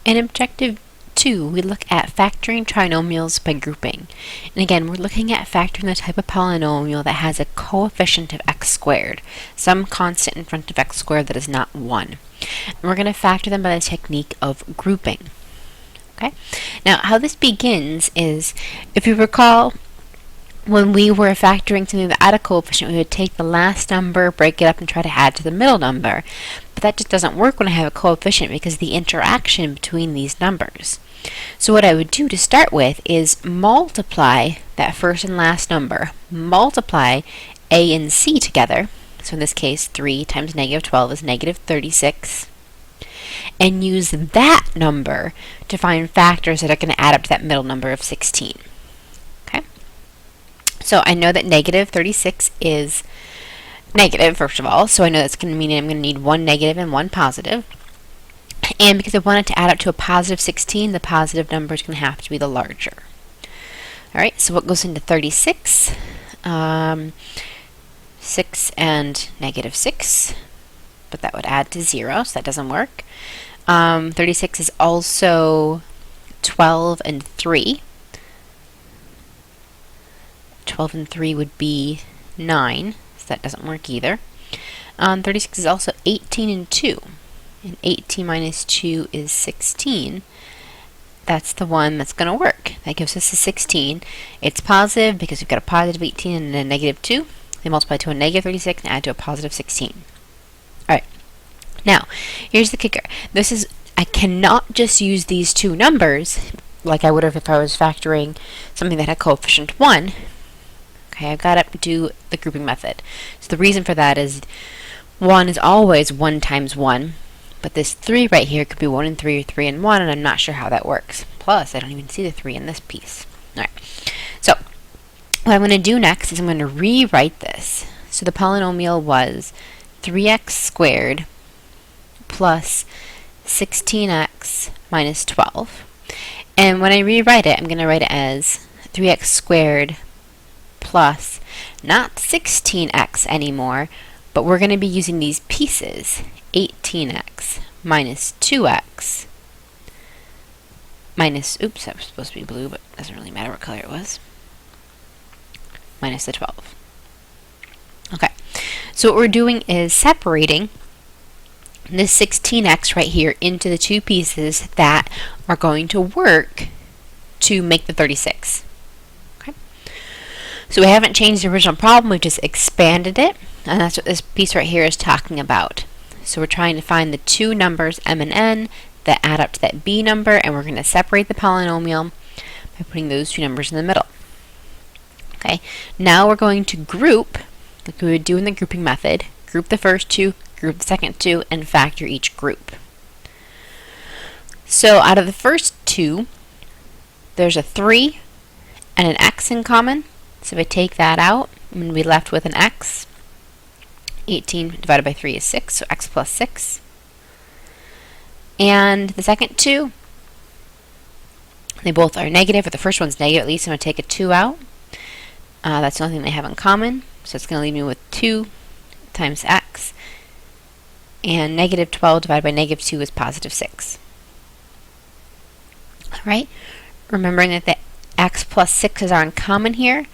In Objective 2, we look at factoring trinomials by grouping. And again, we're looking at factoring the type of polynomial that has a coefficient of x squared, some constant in front of x squared that is not 1. And we're going to factor them by the technique of grouping. Okay? Now, how this begins is, if you recall, when we were factoring something that had a coefficient, we would take the last number, break it up, and try to add to the middle number. But that just doesn't work when I have a coefficient because of the interaction between these numbers. So what I would do to start with is multiply that first and last number, multiply a and c together. So in this case, 3 times negative 12 is negative 36. And use that number to find factors that are going to add up to that middle number of 16. Okay? So I know that negative 36 is negative, first of all, so I know that's going to mean I'm going to need one negative and one positive. And because I want it to add up to a positive 16, the positive number is going to have to be the larger. Alright, so what goes into 36? 6 and negative 6, but that would add to 0, so that doesn't work. 36 is also 12 and 3. 12 and 3 would be 9, so that doesn't work either. 36 is also 18 and 2. And 18 minus 2 is 16. That's the one that's going to work. That gives us a 16. It's positive because we've got a positive 18 and a negative 2. They multiply to a negative 36 and add to a positive 16. Alright. Now, here's the kicker. I cannot just use these two numbers like I would have if I was factoring something that had coefficient 1. Okay, I've got to do the grouping method. So the reason for that is 1 is always 1 times 1. But this 3 right here could be 1 and 3 or 3 and 1, and I'm not sure how that works. Plus, I don't even see the 3 in this piece. Alright, so what I'm going to do next is I'm going to rewrite this. So the polynomial was 3x squared plus 16x minus 12. And when I rewrite it, I'm going to write it as 3x squared plus not 16x anymore, but we're going to be using these pieces. 18x minus 2x minus, oops, that was supposed to be blue, but it doesn't really matter what color it was, minus the 12. Okay, so what we're doing is separating this 16x right here into the two pieces that are going to work to make the 36. Okay, so we haven't changed the original problem, we've just expanded it, and that's what this piece right here is talking about. So we're trying to find the two numbers m and n that add up to that b number, and we're going to separate the polynomial by putting those two numbers in the middle. Okay, now we're going to group, like we would do in the grouping method, group the first two, group the second two, and factor each group. So out of the first two, there's a 3 and an x in common. So if I take that out, I'm going to be left with an x. 18 divided by 3 is 6, so x plus 6. And the second two, they both are negative, or the first one's negative at least. I'm going to take a 2 out. That's the only thing they have in common, so it's going to leave me with 2 times x. And negative 12 divided by negative 2 is positive 6. Alright, remembering that the x plus 6's are in common here,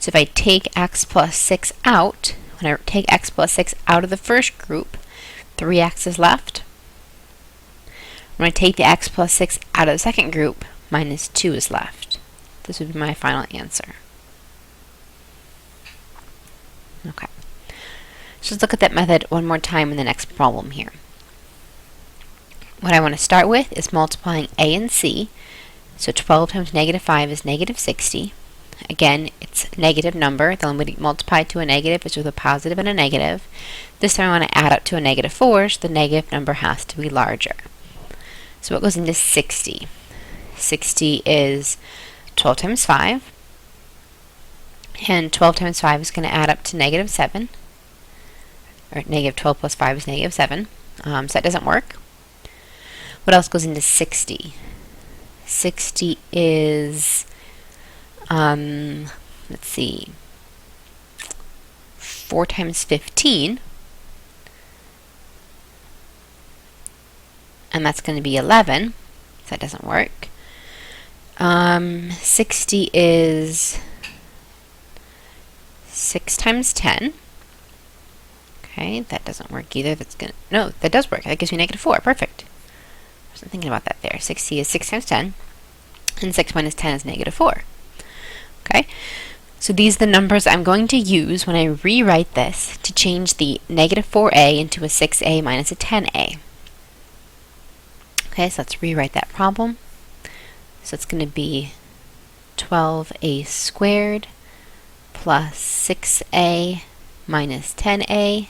so if I take x plus 6 out, when I take x plus 6 out of the first group, 3x is left. When I take the x plus 6 out of the second group, minus 2 is left. This would be my final answer. Okay. So let's look at that method one more time in the next problem here. What I want to start with is multiplying a and c. So 12 times negative 5 is negative 60. Again, it's a negative number. The only way to multiply to a negative is with a positive and a negative. This time I want to add up to a negative 4, so the negative number has to be larger. So what goes into 60? 60 is 12 times 5. And 12 times 5 is going to add up to negative 7. Or negative 12 plus 5 is negative 7. So that doesn't work. What else goes into 60? 60 is... let's see, 4 times 15, and that's going to be 11, so that doesn't work. 60 is 6 times 10. Okay, that doesn't work either. No, that does work. That gives me negative 4. Perfect. I wasn't thinking about that there. 60 is 6 times 10, and 6 minus 10 is negative 4. Okay, so these are the numbers I'm going to use when I rewrite this to change the negative 4a into a 6a minus a 10a. Okay, so let's rewrite that problem. So it's going to be 12a squared plus 6a minus 10a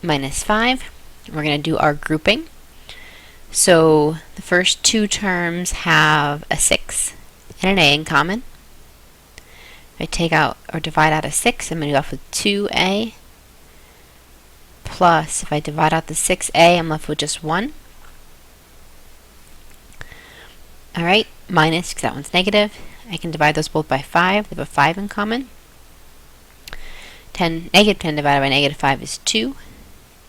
minus 5. We're going to do our grouping. So the first two terms have a 6 and an a in common. If I take out or divide out a 6, I'm going to be left with 2a, plus if I divide out the 6a, I'm left with just 1. Alright, minus, because that one's negative. I can divide those both by 5. They have a 5 in common. Negative 10 divided by negative 5 is 2a.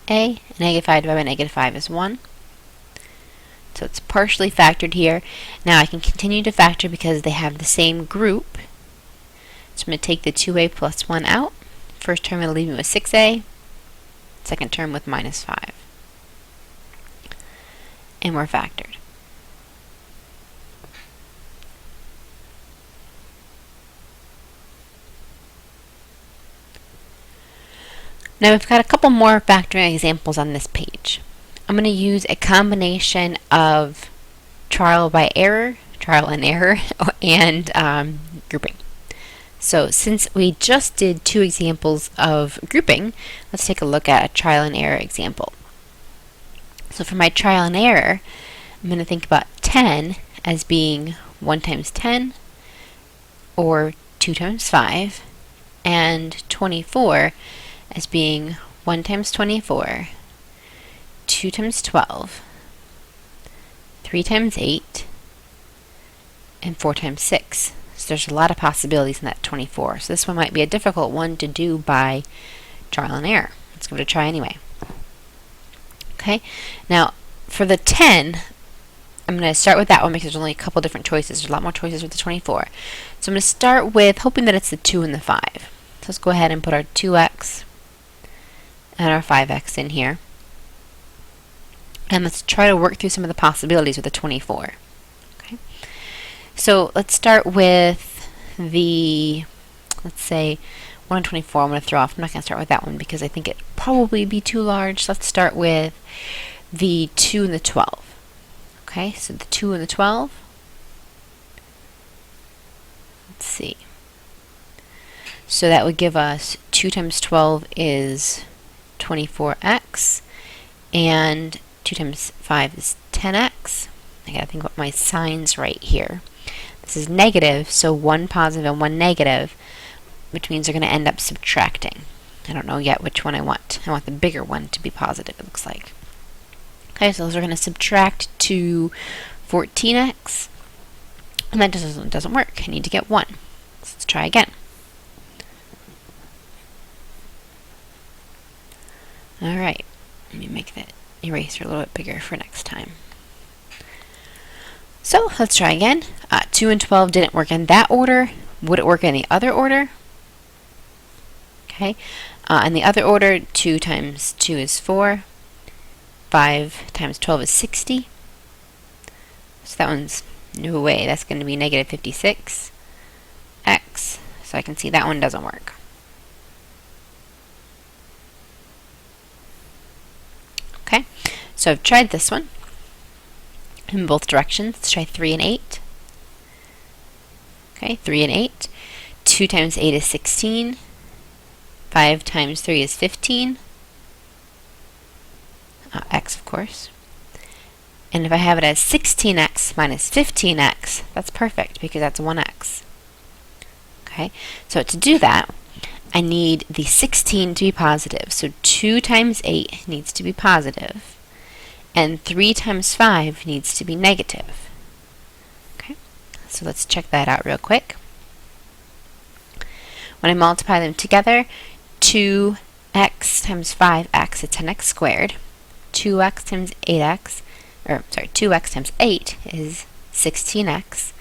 And negative 5 divided by negative 5 is 1. So it's partially factored here. Now I can continue to factor because they have the same group. So I'm going to take the 2a plus 1 out. First term will leave me with 6a. Second term with minus 5. And we're factored. Now we've got a couple more factoring examples on this page. I'm going to use a combination of trial and error, and grouping. So since we just did 2 examples of grouping, let's take a look at a trial and error example. So for my trial and error, I'm going to think about 10 as being 1 times 10, or 2 times 5, and 24 as being 1 times 24, 2 times 12, 3 times 8, and 4 times 6. So there's a lot of possibilities in that 24. So this one might be a difficult one to do by trial and error. Let's give it a try anyway. Okay, now for the 10, I'm going to start with that one because there's only a couple different choices. There's a lot more choices with the 24. So I'm going to start with hoping that it's the 2 and the 5. So let's go ahead and put our 2x and our 5x in here. And let's try to work through some of the possibilities with the 24. Okay. So let's start with the, let's say, 1 and 24 I'm going to throw off. I'm not going to start with that one because I think it'd probably be too large. So let's start with the 2 and the 12. Okay, so the 2 and the 12. Let's see. So that would give us 2 times 12 is 24x, and 2 times 5 is 10x. I gotta think about my signs right here. This is negative, so 1 positive and 1 negative, which means they're going to end up subtracting. I don't know yet which one I want. I want the bigger one to be positive, it looks like. Okay, so those are going to subtract to 14x, and that doesn't work. I need to get 1. So let's try again. Alright, let me make that eraser a little bit bigger for next time. So let's try again. 2 and 12 didn't work in that order. Would it work in the other order? Okay, in the other order, 2 times 2 is 4. 5 times 12 is 60. So that one's no way. That's going to be negative 56x. So I can see that one doesn't work. Okay, so I've tried this one in both directions. Let's try 3 and 8. Okay, 3 and 8. 2 times 8 is 16. 5 times 3 is 15. X, of course. And if I have it as 16x minus 15x, that's perfect because that's 1x. Okay, so to do that, I need the 16 to be positive. So 2 times 8 needs to be positive, and 3 times 5 needs to be negative. Okay, so let's check that out real quick. When I multiply them together, 2x times 5x is 10x squared. 2x times 8x or sorry, 2x times 8 is 16x,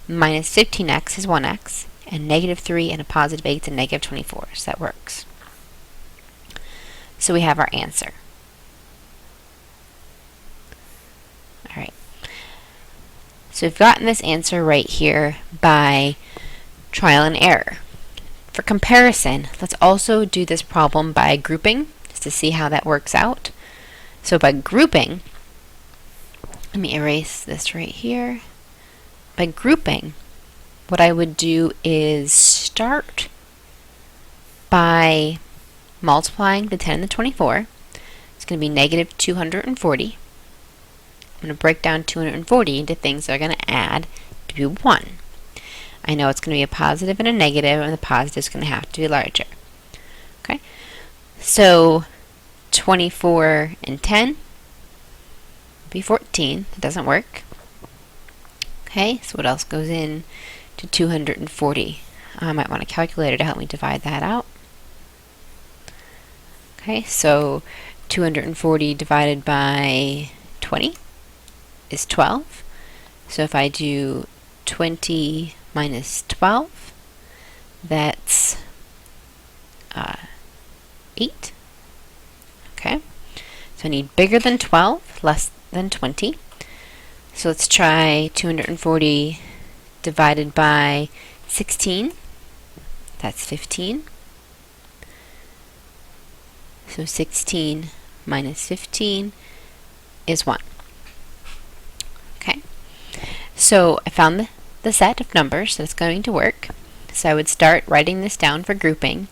minus 15x is 1x, and negative 3 and a positive 8 is a negative 24. So that works. So we have our answer. Alright. So we've gotten this answer right here by trial and error. For comparison, let's also do this problem by grouping, just to see how that works out. So by grouping, let me erase this right here. By grouping, what I would do is start by multiplying the 10 and the 24. It's going to be negative 240. I'm going to break down 240 into things that are going to add to be 1. I know it's going to be a positive and a negative, and the positive is going to have to be larger. Okay, so 24 and 10 would be 14. It doesn't work. Okay, so what else goes in to 240? I might want a calculator to help me divide that out. Okay, so 240 divided by 20 is 12. So if I do 20 minus 12, that's 8. Okay, so I need bigger than 12, less than 20. So let's try 240 divided by 16. That's 15. So 16 minus 15 is 1. Okay, so I found the set of numbers that's going to work. So I would start writing this down for grouping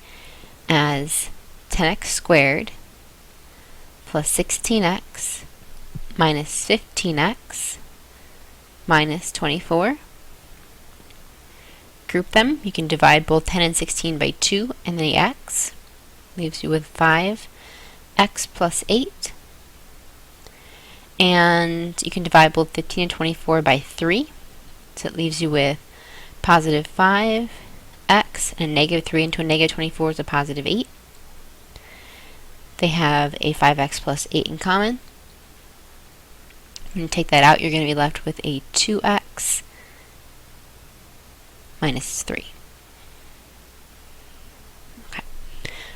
as 10x squared plus 16x minus 15x minus 24. Group them. You can divide both 10 and 16 by 2 and the x. Leaves you with 5x plus 8. And you can divide both 15 and 24 by 3. So it leaves you with positive 5x and a negative 3 into a negative 24 is a positive 8. They have a 5x plus 8 in common. When you take that out, you're going to be left with a 2x minus 3. Okay.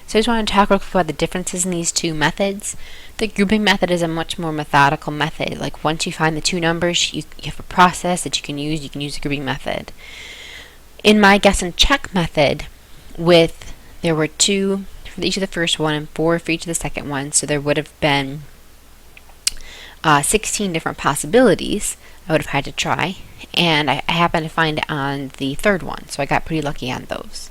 So I just want to talk real quick about the differences in these two methods. The grouping method is a much more methodical method. Like once you find the two numbers, you have a process that you can use the grouping method. In my guess and check method, there were 2 for each of the first one and 4 for each of the second one, so there would have been 16 different possibilities I would have had to try, and I happened to find it on the third one, so I got pretty lucky on those.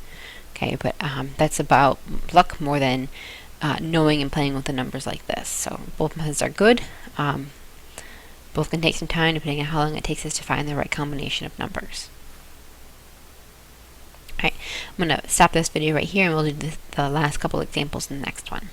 Okay, but that's about luck more than knowing and playing with the numbers like this. So both methods are good. Both can take some time depending on how long it takes us to find the right combination of numbers. Alright, I'm going to stop this video right here and we'll do the last couple examples in the next one.